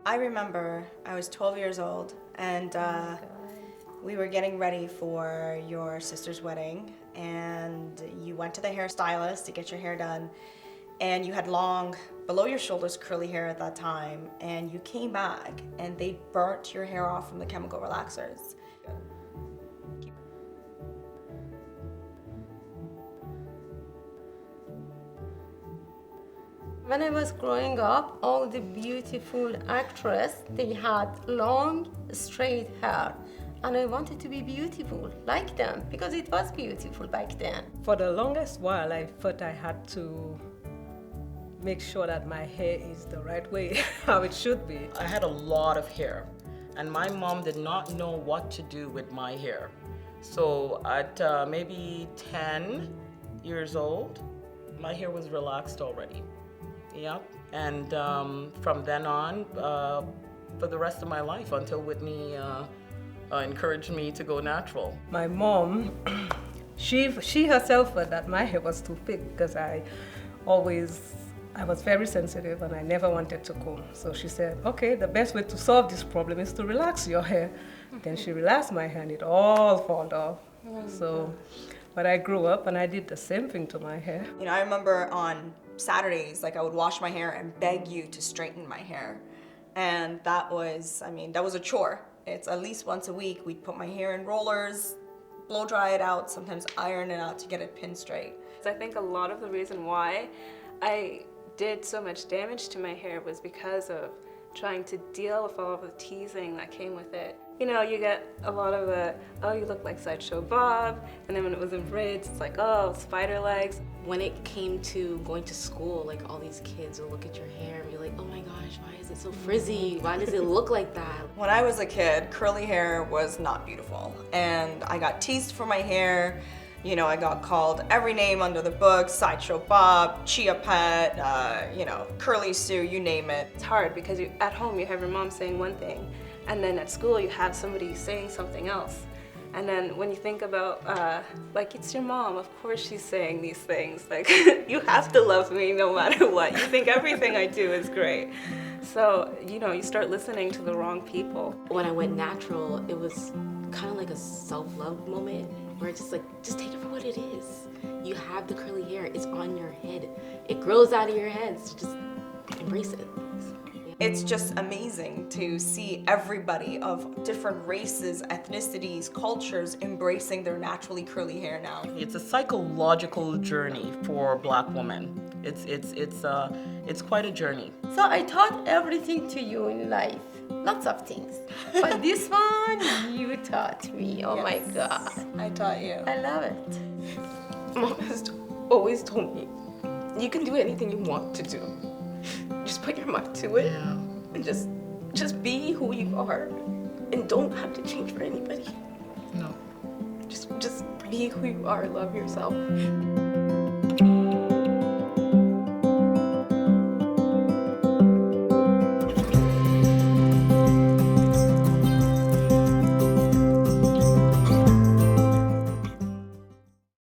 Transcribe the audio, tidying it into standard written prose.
I remember I was 12 years old and we were getting ready for your sister's wedding, and you went to the hairstylist to get your hair done, and you had long, below your shoulders, curly hair at that time, and you came back and they burnt your hair off from the chemical relaxers. When I was growing up, all the beautiful actresses, they had long, straight hair. And I wanted to be beautiful like them because it was beautiful back then. For the longest while, I thought I had to make sure that my hair is the right way, how it should be. I had a lot of hair, and my mom did not know what to do with my hair. So at maybe 10 years old, my hair was relaxed already. Yeah, and from then on, for the rest of my life, until Whitney encouraged me to go natural. My mom, she herself felt that my hair was too thick because I was very sensitive and I never wanted to comb. So she said, okay, the best way to solve this problem is to relax your hair. Then she relaxed my hair and it all fall off. But I grew up and I did the same thing to my hair. You know, I remember on Saturdays, like I would wash my hair and beg you to straighten my hair. And that was a chore. It's at least once a week. We'd put my hair in rollers, blow dry it out, sometimes iron it out to get it pin straight. I think a lot of the reason why I did so much damage to my hair was because of trying to deal with all of the teasing that came with it. You know, you get a lot of the, oh, you look like Sideshow Bob, and then when it was in braids, it's like, oh, spider legs. When it came to going to school, like all these kids will look at your hair and be like, oh my gosh, why is it so frizzy? Why does it look like that? When I was a kid, curly hair was not beautiful, and I got teased for my hair. You know, I got called every name under the book: Sideshow Bob, Chia Pet, Curly Sue, you name it. It's hard because at home you have your mom saying one thing, and then at school you have somebody saying something else. And then when you think about, like, it's your mom, of course she's saying these things. Like, you have to love me no matter what. You think everything I do is great. So, you know, you start listening to the wrong people. When I went natural, it was kind of like a self-love moment where it's just like, just take it for what it is. You have the curly hair, it's on your head. It grows out of your head, so just embrace it. It's just amazing to see everybody of different races, ethnicities, cultures embracing their naturally curly hair now. It's a psychological journey for Black women. It's quite a journey. So I taught everything to you in life, lots of things. But this one, you taught me, oh my God. I taught you. I love it. Mom has always told me, you can do anything you want to do. Just put your mind to it, and just be who you are, and don't have to change for anybody. No. Just be who you are, love yourself.